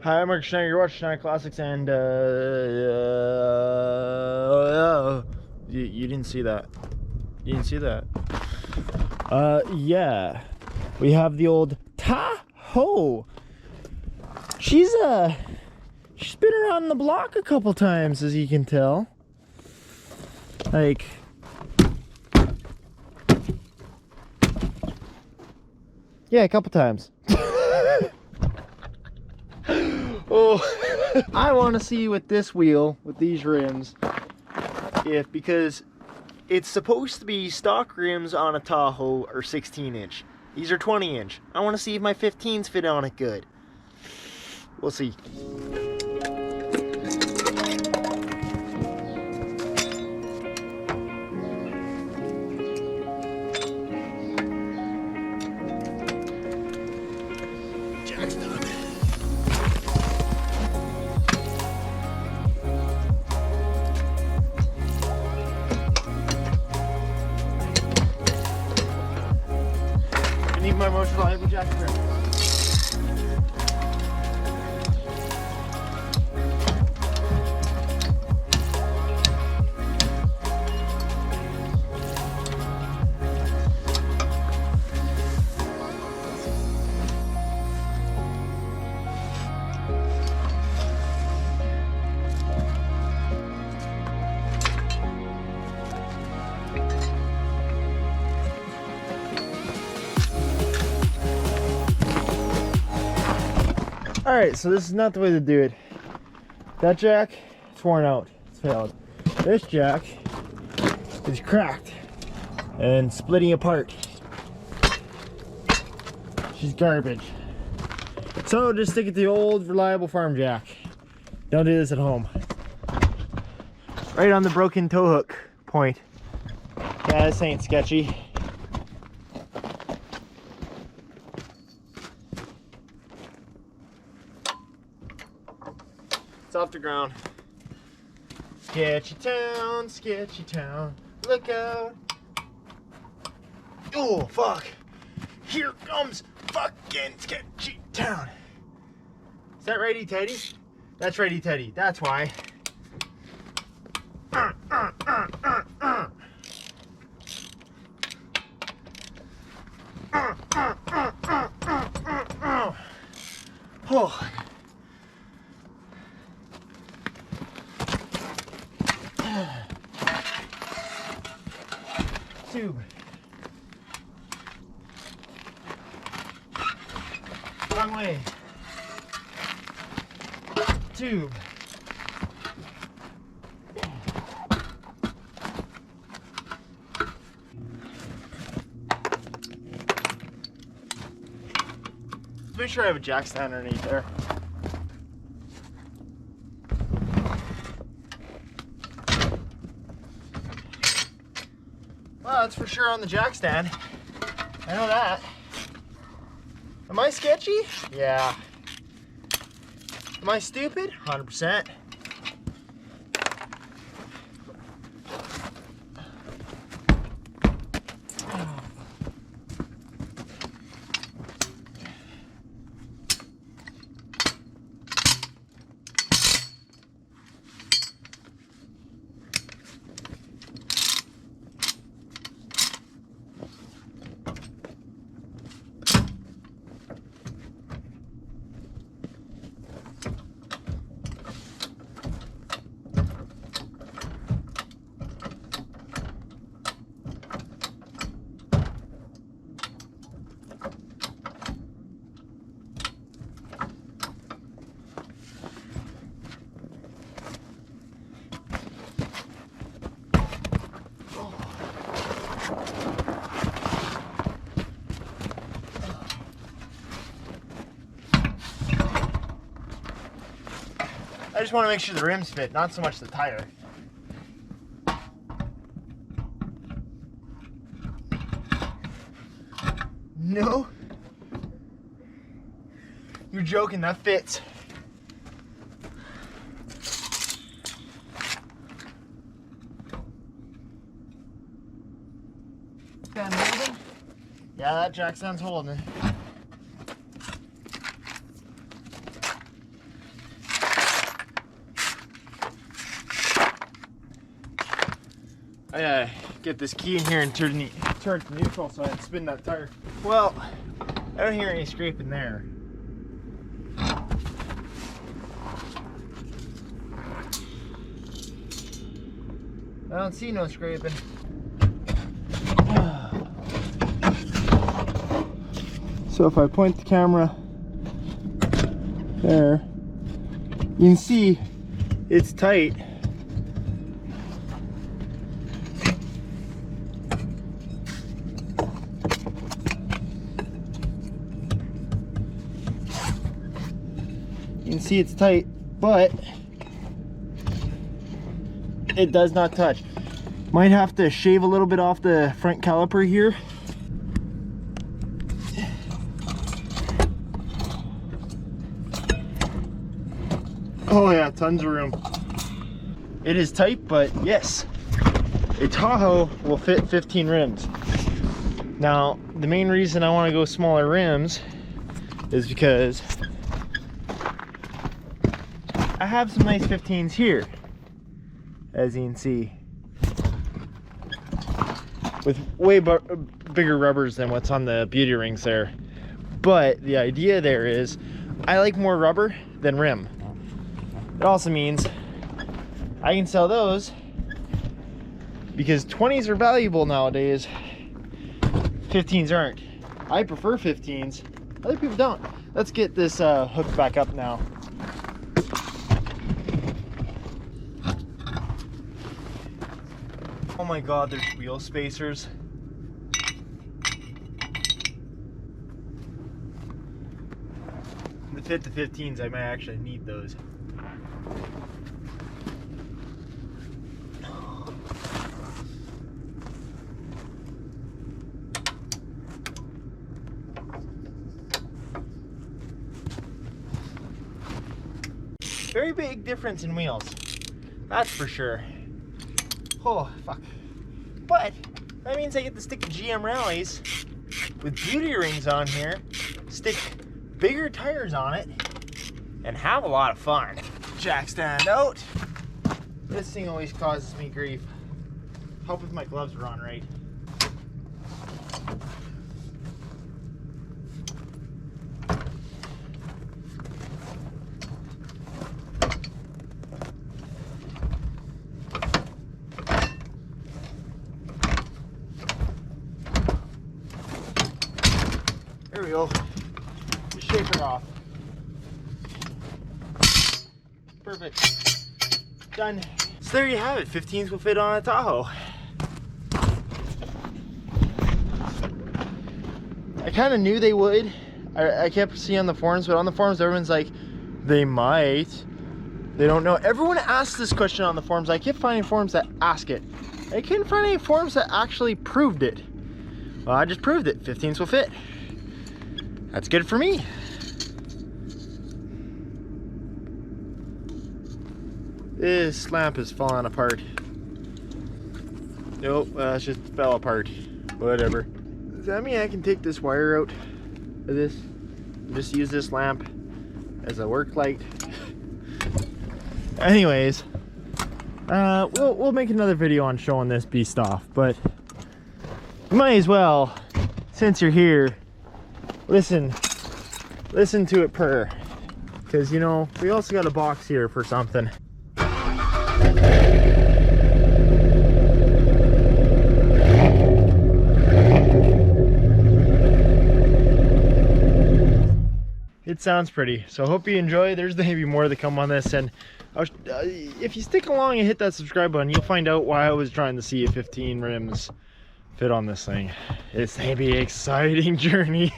Hi, I'm Mark Schneider. You're watching Schneider Classics, and you didn't see that. You didn't see that. Yeah, we have the old Tahoe. She's been around the block a couple times, as you can tell. Like, yeah, a couple times. Oh, I want to see with this wheel, with these rims, because it's supposed to be stock rims on a Tahoe are 16-inch. These are 20-inch. I want to see if my 15s fit on it good. We'll see. Jack's done. I need my most reliable jack grip. Alright, so this is not the way to do it. That jack, it's worn out. It's failed. This jack is cracked and splitting apart. She's garbage. So just stick it to the old reliable farm jack. Don't do this at home. Right on the broken tow hook point. Yeah, this ain't sketchy. Off the ground. Sketchy town, look out. Oh, fuck. Here comes fucking sketchy town. Is that Righty Teddy? That's Righty Teddy, that's why. Oh. Tube. Wrong way. Tube. Let's make sure I have a jack stand underneath there. Well, that's for sure on the jack stand. I know that. Am I sketchy? Yeah. Am I stupid? 100%. I just want to make sure the rims fit, not so much the tire. No? You're joking, that fits. Yeah, that jack stand's holding it. I gotta get this key in here and turn it to neutral so I can spin that tire. Well, I don't hear any scraping there. I don't see no scraping. So if I point the camera there, you can see it's tight. You can see it's tight, but it does not touch. Might have to shave a little bit off the front caliper here. Oh yeah, tons of room. It is tight, but yes, a Tahoe will fit 15 rims. Now, the main reason I want to go smaller rims is because I have some nice 15s here, as you can see, with way bigger rubbers than what's on the beauty rings there. But the idea there is I like more rubber than rim. It also means I can sell those because 20s are valuable nowadays. 15s aren't. I prefer 15s. Other people don't. Let's get this hooked back up now. Oh my god, there's wheel spacers. To fit the 15s, I might actually need those. Very big difference in wheels, that's for sure. Oh, fuck. But that means I get to stick the GM rallies with beauty rings on here, stick bigger tires on it, and have a lot of fun. Jack stand out. This thing always causes me grief. Hope if my gloves were on right. There we go. Just shake her off. Perfect. Done. So there you have it. 15s will fit on a Tahoe. I kind of knew they would. I kept seeing on the forums, but on the forums everyone's like, they might. They don't know. Everyone asks this question on the forums. I kept finding forums that ask it. I couldn't find any forums that actually proved it. Well, I just proved it. 15s will fit. That's good for me. This lamp is falling apart. Nope, it just fell apart. Whatever. Does that mean I can take this wire out of this and just use this lamp as a work light? Anyways, we'll make another video on showing this beast off, but you might as well, since you're here, listen to it purr, because you know we also got a box here for something. It sounds pretty, so I hope you enjoy. There's maybe more to come on this, and if you stick along and hit that subscribe button, you'll find out why I was trying to see if 15 rims fit on this thing. It's gonna be an exciting journey.